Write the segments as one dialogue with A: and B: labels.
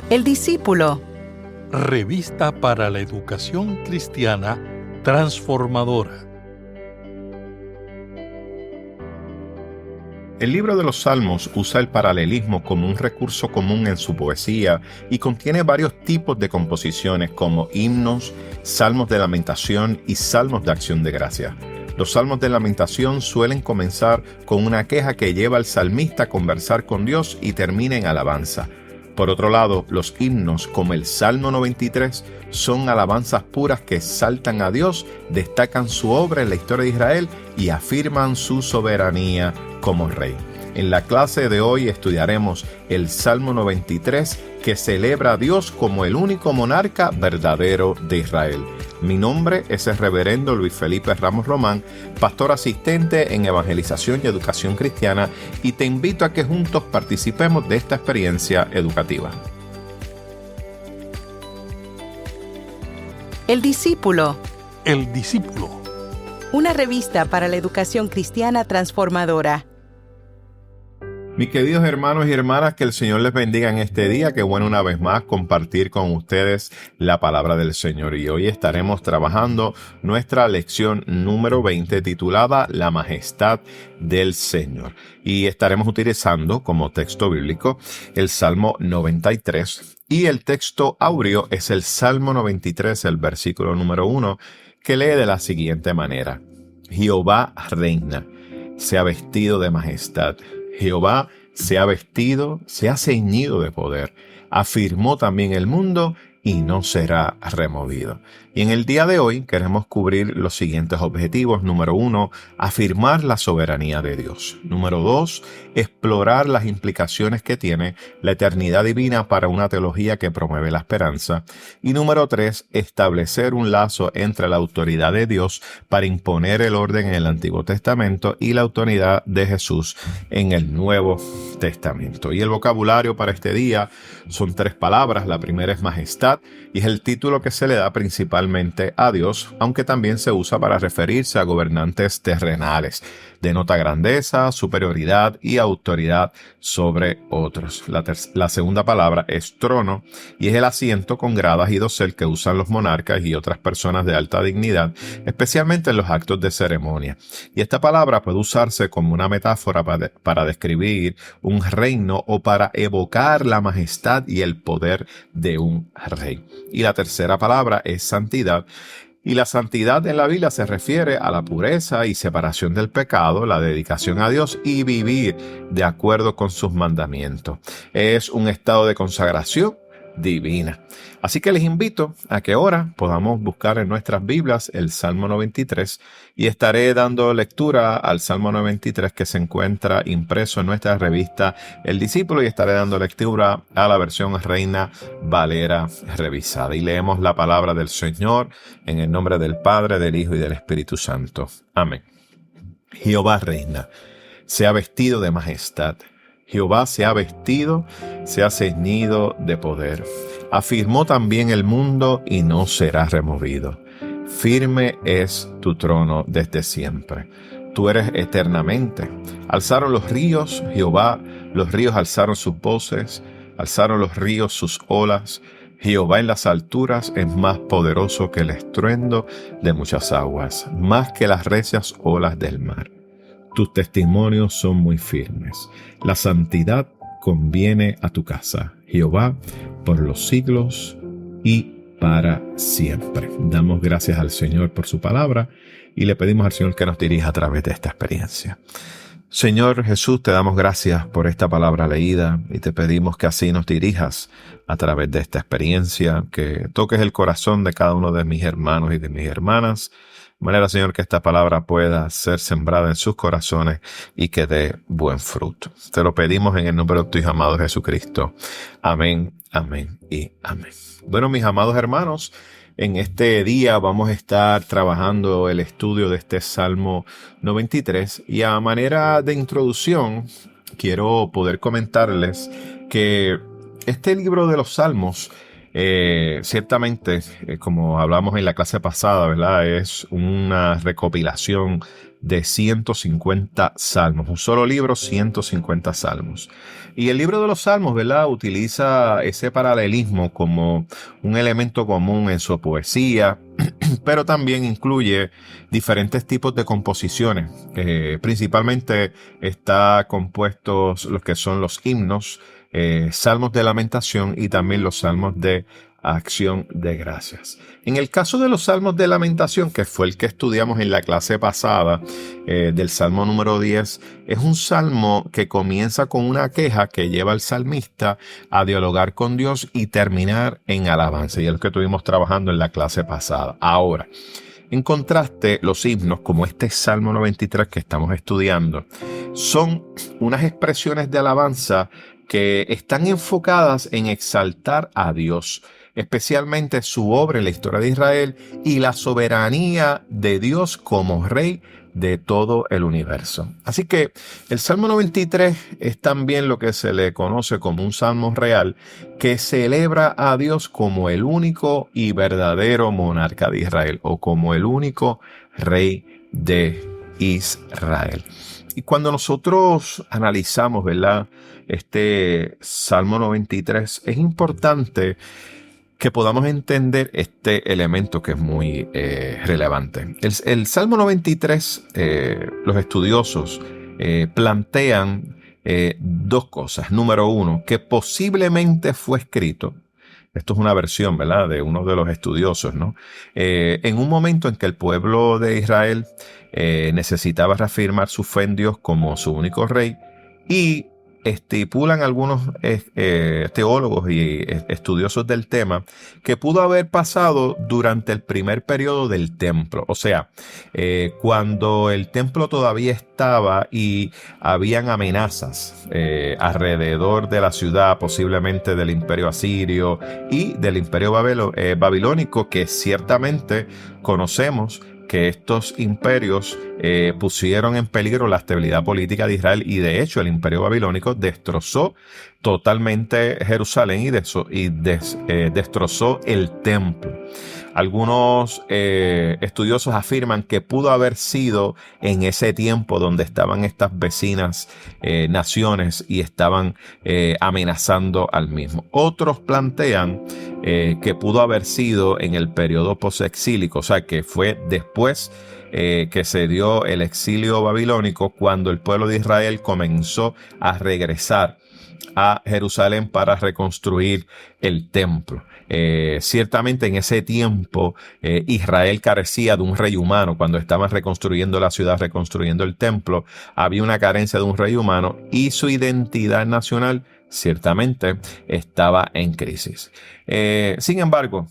A: El discípulo.
B: Revista para la educación cristiana transformadora.
C: El libro de los Salmos usa el paralelismo como un recurso común en su poesía y contiene varios tipos de composiciones como himnos, salmos de lamentación y salmos de acción de gracia. Los salmos de lamentación suelen comenzar con una queja que lleva al salmista a conversar con Dios y termina en alabanza. Por otro lado, los himnos, como el Salmo 93, son alabanzas puras que exaltan a Dios, destacan su obra en la historia de Israel y afirman su soberanía como Rey. En la clase de hoy estudiaremos el Salmo 93, que celebra a Dios como el único monarca verdadero de Israel. Mi nombre es el reverendo Luis Felipe Ramos Román, pastor asistente en Evangelización y Educación Cristiana, y te invito a que juntos participemos de esta experiencia educativa.
A: El discípulo.
B: El discípulo.
A: Una revista para la educación cristiana transformadora.
C: Mis queridos hermanos y hermanas, que el Señor les bendiga en este día. Qué bueno una vez más compartir con ustedes la palabra del Señor. Y hoy estaremos trabajando nuestra lección número 20 titulada La Majestad del Señor. Y estaremos utilizando como texto bíblico el Salmo 93. Y el texto áureo es el Salmo 93, el versículo número 1, que lee de la siguiente manera. Jehová reina, se ha vestido de majestad. Jehová se ha vestido, se ha ceñido de poder, afirmó también el mundo y no será removido. Y en el día de hoy queremos cubrir los siguientes objetivos. Número 1, afirmar la soberanía de Dios. Número 2, explorar las implicaciones que tiene la eternidad divina para una teología que promueve la esperanza. Y número 3, establecer un lazo entre la autoridad de Dios para imponer el orden en el Antiguo Testamento y la autoridad de Jesús en el Nuevo Testamento. Y el vocabulario para este día son 3 palabras. La primera es majestad y es el título que se le da principalmente a Dios, aunque también se usa para referirse a gobernantes terrenales. Denota grandeza, superioridad y autoridad sobre otros. La segunda palabra es trono y es el asiento con gradas y dosel que usan los monarcas y otras personas de alta dignidad, especialmente en los actos de ceremonia. Y esta palabra puede usarse como una metáfora para describir un reino o para evocar la majestad y el poder de un rey. Y la tercera palabra es santidad. Y la santidad en la Biblia se refiere a la pureza y separación del pecado, la dedicación a Dios y vivir de acuerdo con sus mandamientos. Es un estado de consagración divina. Así que les invito a que ahora podamos buscar en nuestras Biblias el Salmo 93 y estaré dando lectura al Salmo 93 que se encuentra impreso en nuestra revista El Discípulo, y estaré dando lectura a la versión Reina Valera revisada. Y leemos la palabra del Señor en el nombre del Padre, del Hijo y del Espíritu Santo. Amén. Jehová reina, se ha vestido de majestad. Jehová se ha vestido, se ha ceñido de poder. Afirmó también el mundo y no será removido. Firme es tu trono desde siempre. Tú eres eternamente. Alzaron los ríos, Jehová, los ríos alzaron sus voces, alzaron los ríos sus olas. Jehová en las alturas es más poderoso que el estruendo de muchas aguas, más que las recias olas del mar. Tus testimonios son muy firmes. La santidad conviene a tu casa, Jehová, por los siglos y para siempre. Damos gracias al Señor por su palabra y le pedimos al Señor que nos dirija a través de esta experiencia. Señor Jesús, te damos gracias por esta palabra leída y te pedimos que así nos dirijas a través de esta experiencia, que toques el corazón de cada uno de mis hermanos y de mis hermanas, de manera, Señor, que esta palabra pueda ser sembrada en sus corazones y que dé buen fruto. Te lo pedimos en el nombre de tu Hijo amado Jesucristo. Amén, amén y amén. Bueno, mis amados hermanos, en este día vamos a estar trabajando el estudio de este Salmo 93 y a manera de introducción quiero poder comentarles que este libro de los Salmos Ciertamente, como hablamos en la clase pasada, ¿verdad? Es una recopilación de 150 salmos. Un solo libro, 150 salmos. Y el libro de los salmos, ¿verdad? Utiliza ese paralelismo como un elemento común en su poesía, pero también incluye diferentes tipos de composiciones. Principalmente está compuestos los que son los himnos, salmos de lamentación y también los salmos de acción de gracias. En el caso de los salmos de lamentación, que fue el que estudiamos en la clase pasada, del salmo número 10, es un salmo que comienza con una queja que lleva al salmista a dialogar con Dios y terminar en alabanza, y es lo que estuvimos trabajando en la clase pasada. Ahora, en contraste, los himnos, como este Salmo 93 que estamos estudiando, son unas expresiones de alabanza que están enfocadas en exaltar a Dios, especialmente su obra en la historia de Israel y la soberanía de Dios como Rey de todo el universo. Así que el Salmo 93 es también lo que se le conoce como un salmo real que celebra a Dios como el único y verdadero monarca de Israel, o como el único Rey de Israel. Y cuando nosotros analizamos, ¿verdad?, este Salmo 93, es importante que podamos entender este elemento que es muy relevante. El Salmo 93, los estudiosos plantean dos cosas. Número uno, que posiblemente fue escrito, esto es una versión, ¿verdad?, de uno de los estudiosos, ¿no?, en un momento en que el pueblo de Israel necesitaba reafirmar su fe en Dios como su único rey, y estipulan algunos teólogos y estudiosos del tema que pudo haber pasado durante el primer periodo del templo. O sea, cuando el templo todavía estaba y habían amenazas alrededor de la ciudad, posiblemente del imperio asirio y del imperio babilónico, que ciertamente conocemos que estos imperios pusieron en peligro la estabilidad política de Israel, y de hecho el imperio babilónico destrozó totalmente Jerusalén y destrozó el templo. Algunos estudiosos afirman que pudo haber sido en ese tiempo donde estaban estas vecinas naciones y estaban amenazando al mismo. Otros plantean que pudo haber sido en el periodo posexílico, o sea, que fue después que se dio el exilio babilónico, cuando el pueblo de Israel comenzó a regresar a Jerusalén para reconstruir el templo. Ciertamente en ese tiempo Israel carecía de un rey humano. Cuando estaban reconstruyendo la ciudad, reconstruyendo el templo, había una carencia de un rey humano, y su identidad nacional ciertamente estaba en crisis. Sin embargo,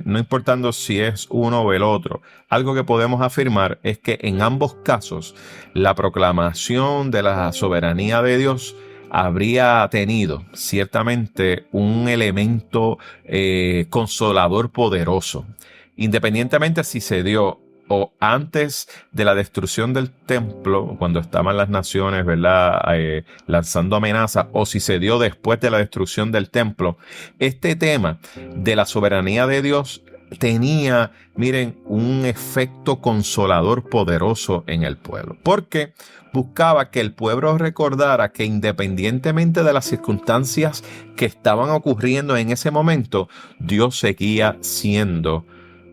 C: no importando si es uno o el otro, algo que podemos afirmar es que en ambos casos la proclamación de la soberanía de Dios habría tenido ciertamente un elemento consolador poderoso, independientemente si se dio o antes de la destrucción del templo, cuando estaban las naciones, ¿verdad?, lanzando amenazas, o si se dio después de la destrucción del templo. Este tema de la soberanía de Dios tenía, miren, un efecto consolador poderoso en el pueblo, porque buscaba que el pueblo recordara que independientemente de las circunstancias que estaban ocurriendo en ese momento, Dios seguía siendo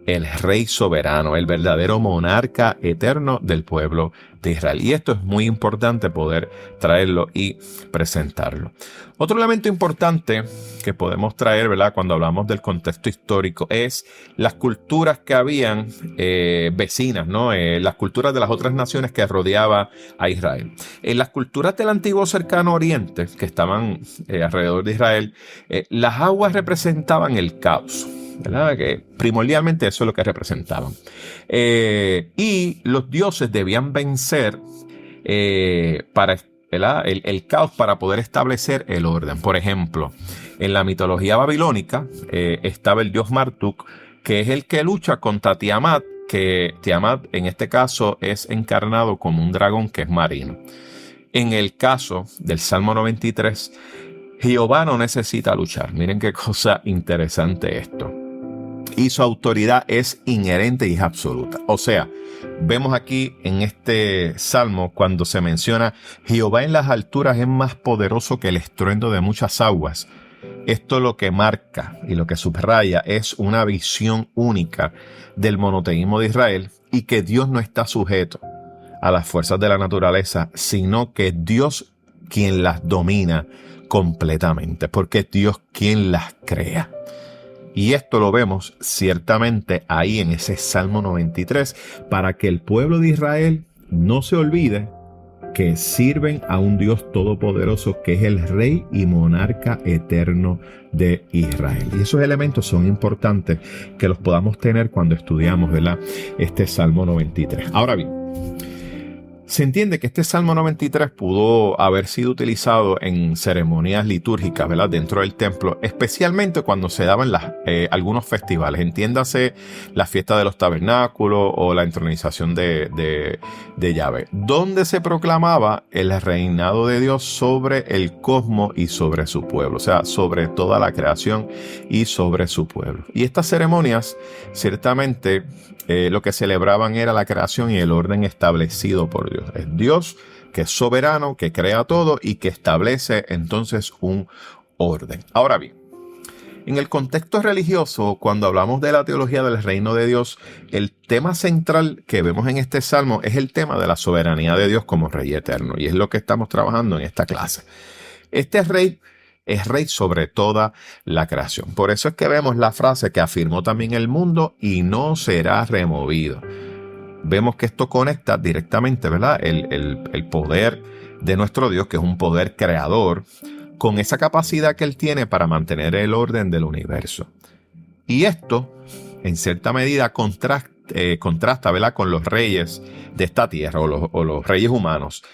C: el Rey soberano, el verdadero monarca eterno del pueblo de Israel. Y esto es muy importante poder traerlo y presentarlo. Otro elemento importante que podemos traer, ¿verdad?, cuando hablamos del contexto histórico, es las culturas que habían vecinas, ¿no? Las culturas de las otras naciones que rodeaban a Israel. En las culturas del antiguo cercano oriente, que estaban alrededor de Israel, las aguas representaban el caos, ¿verdad?, que primordialmente eso es lo que representaban. Y los dioses debían vencer para el caos, para poder establecer el orden. Por ejemplo, en la mitología babilónica estaba el dios Marduk, que es el que lucha contra Tiamat, que Tiamat en este caso es encarnado como un dragón que es marino. En el caso del Salmo 93, Jehová no necesita luchar. Miren qué cosa interesante esto. Y su autoridad es inherente y es absoluta. O sea, vemos aquí en este salmo cuando se menciona Jehová en las alturas es más poderoso que el estruendo de muchas aguas. Esto lo que marca y lo que subraya es una visión única del monoteísmo de Israel y que Dios no está sujeto a las fuerzas de la naturaleza, sino que Dios quien las domina completamente, porque es Dios quien las crea. Y esto lo vemos ciertamente ahí en ese Salmo 93, para que el pueblo de Israel no se olvide que sirven a un Dios todopoderoso que es el Rey y Monarca eterno de Israel. Y esos elementos son importantes que los podamos tener cuando estudiamos, ¿verdad?, este Salmo 93. Ahora bien, se entiende que este Salmo 93 pudo haber sido utilizado en ceremonias litúrgicas, ¿verdad?, dentro del templo, especialmente cuando se daban algunos festivales. Entiéndase la fiesta de los tabernáculos o la entronización de Yahvé, donde se proclamaba el reinado de Dios sobre el cosmos y sobre su pueblo, o sea, sobre toda la creación y sobre su pueblo. Y estas ceremonias, ciertamente, lo que celebraban era la creación y el orden establecido por Dios. Es Dios que es soberano, que crea todo y que establece entonces un orden. Ahora bien, en el contexto religioso, cuando hablamos de la teología del reino de Dios, el tema central que vemos en este salmo es el tema de la soberanía de Dios como Rey eterno. Y es lo que estamos trabajando en esta clase. Este Rey es Rey sobre toda la creación. Por eso es que vemos la frase que afirmó también el mundo y no será removido. Vemos que esto conecta directamente, ¿verdad?, el poder de nuestro Dios, que es un poder creador, con esa capacidad que Él tiene para mantener el orden del universo. Y esto, en cierta medida, contrasta, ¿verdad?, con los reyes de esta tierra o los reyes humanos,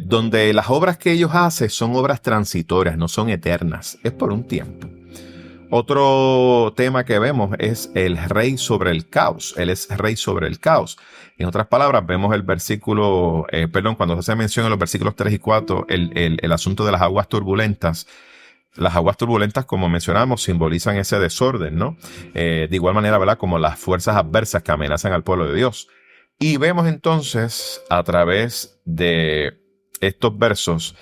C: donde las obras que ellos hacen son obras transitorias, no son eternas, es por un tiempo. Otro tema que vemos es el rey sobre el caos. Él es rey sobre el caos. En otras palabras, vemos el versículo, cuando se hace mención en los versículos 3 y 4, el asunto de las aguas turbulentas. Las aguas turbulentas, como mencionamos, simbolizan ese desorden, ¿no? De igual manera, ¿verdad?, como las fuerzas adversas que amenazan al pueblo de Dios. Y vemos entonces, a través de estos versos,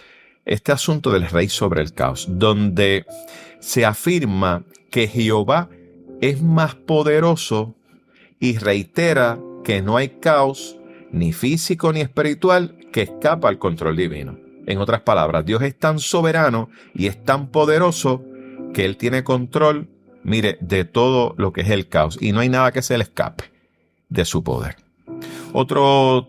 C: este asunto del rey sobre el caos, donde se afirma que Jehová es más poderoso y reitera que no hay caos, ni físico ni espiritual, que escapa al control divino. En otras palabras, Dios es tan soberano y es tan poderoso que Él tiene control, mire, de todo lo que es el caos, y no hay nada que se le escape de su poder. Otro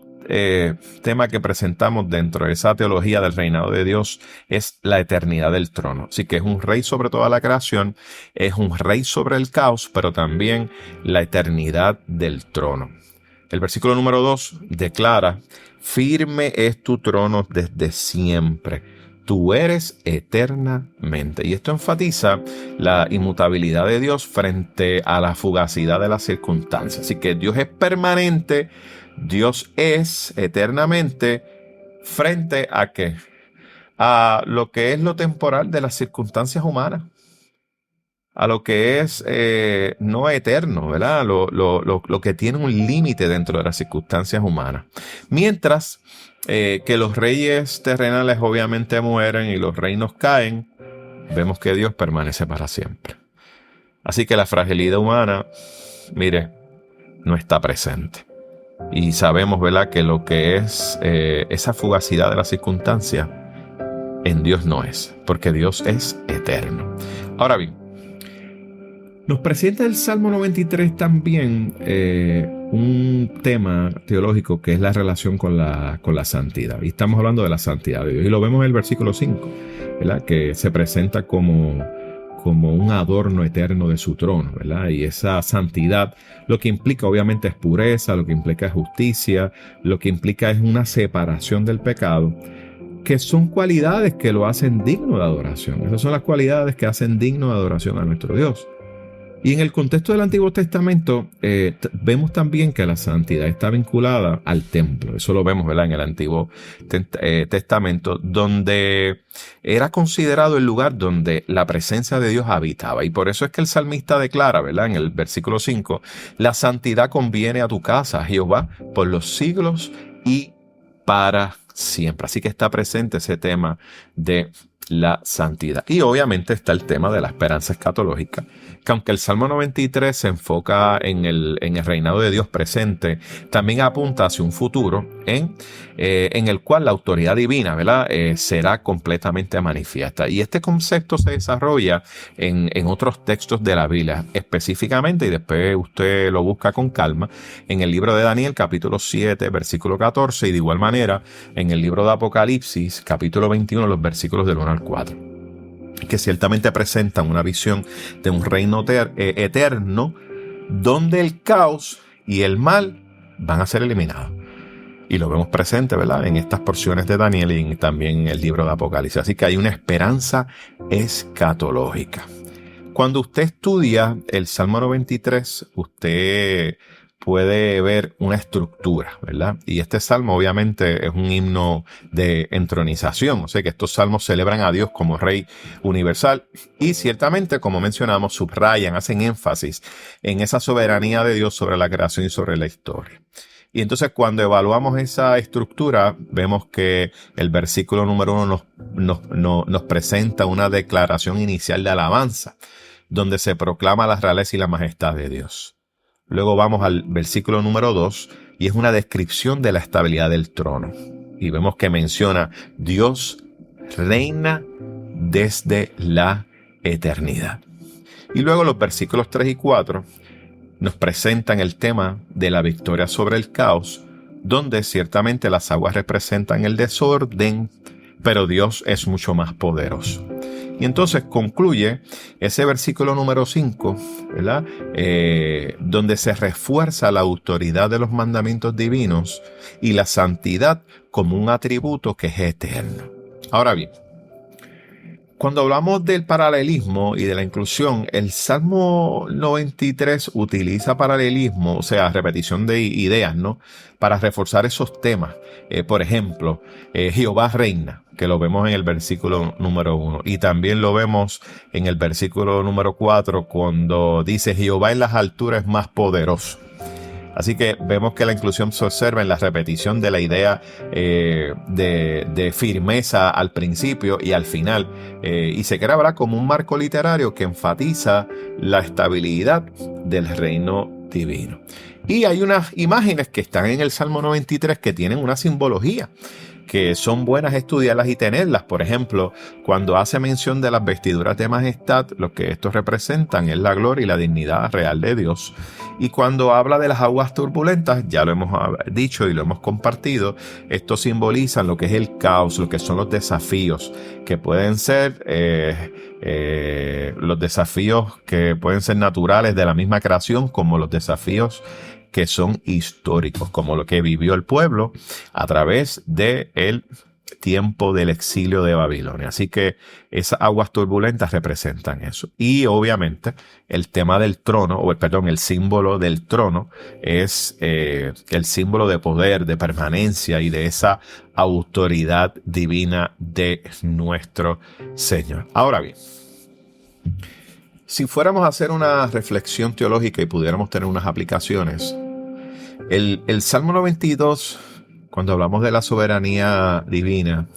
C: tema que presentamos dentro de esa teología del reinado de Dios es la eternidad del trono. Así que es un rey sobre toda la creación, es un rey sobre el caos, pero también la eternidad del trono. El versículo número 2 declara: firme es tu trono desde siempre, tú eres eternamente. Y esto enfatiza la inmutabilidad de Dios frente a la fugacidad de las circunstancias. Así que Dios es permanente, Dios es eternamente frente a ¿qué? A lo que es lo temporal de las circunstancias humanas, a lo que es no eterno, ¿verdad? Lo que tiene un límite dentro de las circunstancias humanas. Mientras que los reyes terrenales obviamente mueren y los reinos caen, vemos que Dios permanece para siempre. Así que la fragilidad humana, mire, no está presente. Y sabemos, ¿verdad?, que lo que es esa fugacidad de la circunstancia en Dios no es, porque Dios es eterno. Ahora bien, nos presenta el Salmo 93 también un tema teológico que es la relación con la santidad. Y estamos hablando de la santidad de Dios. Y lo vemos en el versículo 5, ¿verdad?, que se presenta como un adorno eterno de su trono, ¿verdad? Y esa santidad lo que implica obviamente es pureza, lo que implica es justicia, lo que implica es una separación del pecado, que son cualidades que lo hacen digno de adoración. Esas son las cualidades que hacen digno de adoración a nuestro Dios. Y en el contexto del Antiguo Testamento, vemos también que la santidad está vinculada al templo. Eso lo vemos, ¿verdad?, en el Antiguo Testamento, donde era considerado el lugar donde la presencia de Dios habitaba. Y por eso es que el salmista declara, ¿verdad?, en el versículo 5, la santidad conviene a tu casa, Jehová, por los siglos y para siempre. Así que está presente ese tema de la santidad. Y obviamente está el tema de la esperanza escatológica, que aunque el Salmo 93 se enfoca en el reinado de Dios presente, también apunta hacia un futuro en el cual la autoridad divina, ¿verdad?, será completamente manifiesta. Y este concepto se desarrolla en otros textos de la Biblia, específicamente, y después usted lo busca con calma, en el libro de Daniel, capítulo 7, versículo 14, y de igual manera en el libro de Apocalipsis, capítulo 21, los versículos del 1 al 4, que ciertamente presentan una visión de un reino eterno donde el caos y el mal van a ser eliminados. Y lo vemos presente, ¿verdad?, en estas porciones de Daniel y también en el libro de Apocalipsis. Así que hay una esperanza escatológica. Cuando usted estudia el Salmo 93, usted puede ver una estructura, ¿verdad? Y este salmo obviamente es un himno de entronización, o sea que estos salmos celebran a Dios como Rey universal y ciertamente, como mencionamos, subrayan, hacen énfasis en esa soberanía de Dios sobre la creación y sobre la historia. Y entonces cuando evaluamos esa estructura, vemos que el versículo número 1 nos presenta una declaración inicial de alabanza, donde se proclama la realeza y la majestad de Dios. Luego vamos al versículo número 2 y es una descripción de la estabilidad del trono. Y vemos que menciona Dios reina desde la eternidad. Y luego los versículos 3 y 4 nos presentan el tema de la victoria sobre el caos, donde ciertamente las aguas representan el desorden, pero Dios es mucho más poderoso. Y entonces concluye ese versículo número 5, ¿verdad?, donde se refuerza la autoridad de los mandamientos divinos y la santidad como un atributo que es eterno. Ahora bien, cuando hablamos del paralelismo y de la inclusión, el Salmo 93 utiliza paralelismo, o sea, repetición de ideas, ¿no?, para reforzar esos temas. Por ejemplo, Jehová reina, que lo vemos en el versículo número 1. Y también lo vemos en el versículo número 4, cuando dice Jehová en las alturas es más poderoso. Así que vemos que la inclusión se observa en la repetición de la idea de firmeza al principio y al final. Y se crea, ¿verdad?, como un marco literario que enfatiza la estabilidad del reino divino. Y hay unas imágenes que están en el Salmo 93 que tienen una simbología, que son buenas estudiarlas y tenerlas. Por ejemplo, cuando hace mención de las vestiduras de majestad, lo que estos representan es la gloria y la dignidad real de Dios. Y cuando habla de las aguas turbulentas, ya lo hemos dicho y lo hemos compartido, esto simboliza lo que es el caos, lo que son los desafíos, que pueden ser los desafíos que pueden ser naturales de la misma creación, como los desafíos que son históricos, como lo que vivió el pueblo a través del tiempo del exilio de Babilonia. Así que esas aguas turbulentas representan eso. Y obviamente el tema del trono, el símbolo del trono es el símbolo de poder, de permanencia y de esa autoridad divina de nuestro Señor. Ahora bien, si fuéramos a hacer una reflexión teológica y pudiéramos tener unas aplicaciones, el Salmo 92, cuando hablamos de la soberanía divina,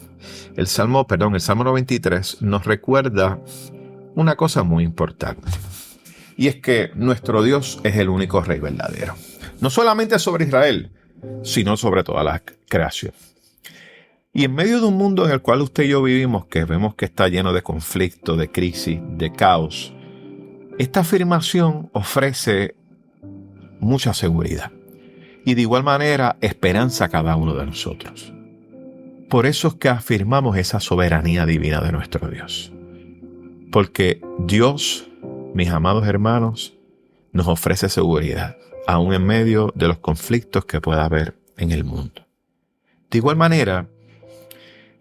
C: el Salmo 93 nos recuerda una cosa muy importante. Y es que nuestro Dios es el único Rey verdadero. No solamente sobre Israel, sino sobre toda la creación. Y en medio de un mundo en el cual usted y yo vivimos, que vemos que está lleno de conflicto, de crisis, de caos, esta afirmación ofrece mucha seguridad. Y de igual manera, esperanza a cada uno de nosotros. Por eso es que afirmamos esa soberanía divina de nuestro Dios. Porque Dios, mis amados hermanos, nos ofrece seguridad, aún en medio de los conflictos que pueda haber en el mundo. De igual manera,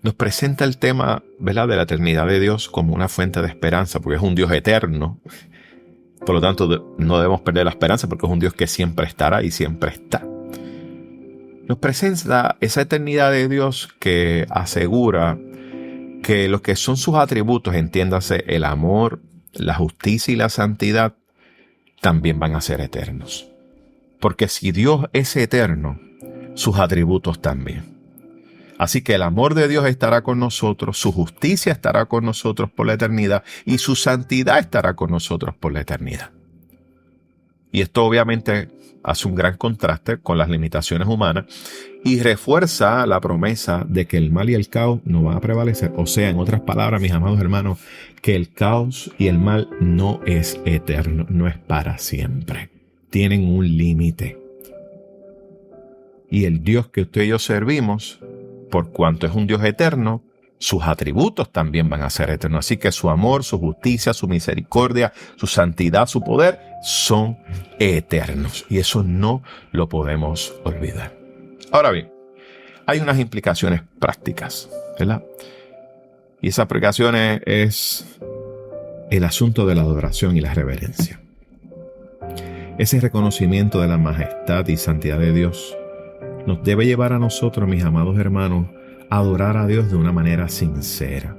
C: nos presenta el tema, ¿verdad?, de la eternidad de Dios como una fuente de esperanza, porque es un Dios eterno. Por lo tanto, no debemos perder la esperanza porque es un Dios que siempre estará y siempre está. Nos presenta esa eternidad de Dios que asegura que lo que son sus atributos, entiéndase el amor, la justicia y la santidad, también van a ser eternos. Porque si Dios es eterno, sus atributos también. Así que el amor de Dios estará con nosotros, su justicia estará con nosotros por la eternidad y su santidad estará con nosotros por la eternidad. Y esto obviamente hace un gran contraste con las limitaciones humanas y refuerza la promesa de que el mal y el caos no van a prevalecer. O sea, en otras palabras, mis amados hermanos, que el caos y el mal no es eterno, no es para siempre. Tienen un límite. Y el Dios que usted y yo servimos, por cuanto es un Dios eterno, sus atributos también van a ser eternos. Así que su amor, su justicia, su misericordia, su santidad, su poder son eternos. Y eso no lo podemos olvidar. Ahora bien, hay unas implicaciones prácticas, ¿verdad? Y esas aplicaciones es el asunto de la adoración y la reverencia. Ese reconocimiento de la majestad y santidad de Dios nos debe llevar a nosotros, mis amados hermanos, a adorar a Dios de una manera sincera.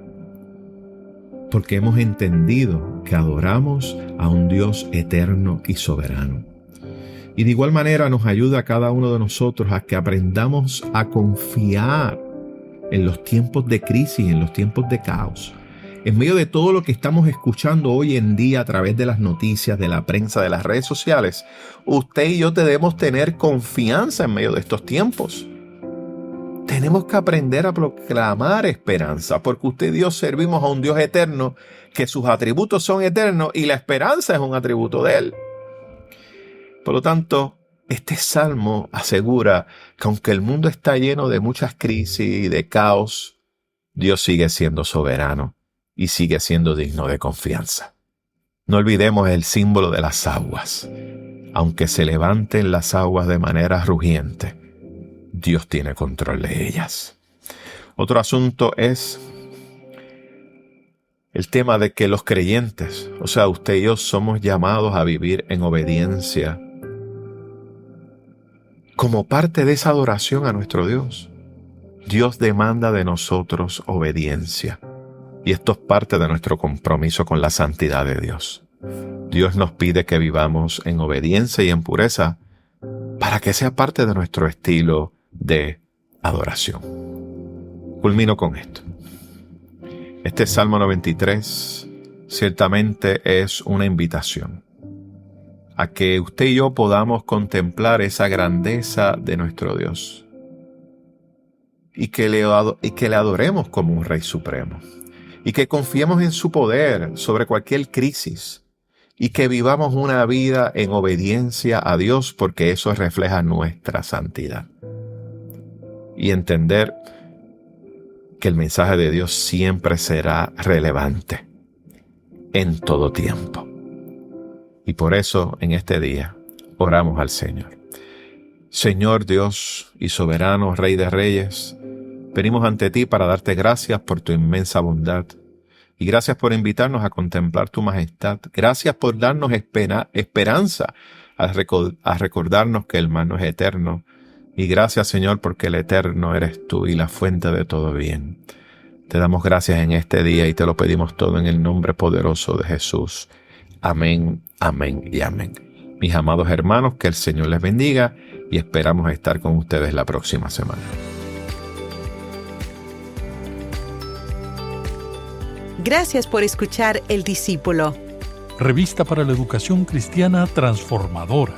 C: Porque hemos entendido que adoramos a un Dios eterno y soberano. Y de igual manera nos ayuda a cada uno de nosotros a que aprendamos a confiar en los tiempos de crisis, en los tiempos de caos. En medio de todo lo que estamos escuchando hoy en día a través de las noticias, de la prensa, de las redes sociales, usted y yo debemos tener confianza en medio de estos tiempos. Tenemos que aprender a proclamar esperanza, porque usted y yo servimos a un Dios eterno, que sus atributos son eternos y la esperanza es un atributo de Él. Por lo tanto, este salmo asegura que aunque el mundo está lleno de muchas crisis y de caos, Dios sigue siendo soberano y sigue siendo digno de confianza. No olvidemos el símbolo de las aguas. Aunque se levanten las aguas de manera rugiente, Dios tiene control de ellas. Otro asunto es el tema de que los creyentes, o sea, usted y yo, somos llamados a vivir en obediencia como parte de esa adoración a nuestro Dios. Dios demanda de nosotros obediencia. Y esto es parte de nuestro compromiso con la santidad de Dios. Dios nos pide que vivamos en obediencia y en pureza para que sea parte de nuestro estilo de adoración. Culmino con esto. Este Salmo 93 ciertamente es una invitación a que usted y yo podamos contemplar esa grandeza de nuestro Dios y que le adoremos como un Rey Supremo y que confiemos en su poder sobre cualquier crisis y que vivamos una vida en obediencia a Dios, porque eso refleja nuestra santidad. Y entender que el mensaje de Dios siempre será relevante en todo tiempo. Y por eso en este día oramos al Señor. Señor Dios y soberano Rey de Reyes, venimos ante ti para darte gracias por tu inmensa bondad y gracias por invitarnos a contemplar tu majestad. Gracias por darnos esperanza a recordarnos que el mal no es eterno. Y gracias, Señor, porque el eterno eres tú y la fuente de todo bien. Te damos gracias en este día y te lo pedimos todo en el nombre poderoso de Jesús. Amén, amén y amén. Mis amados hermanos, que el Señor les bendiga y esperamos estar con ustedes la próxima semana.
A: Gracias por escuchar El Discípulo.
B: Revista para la educación cristiana transformadora.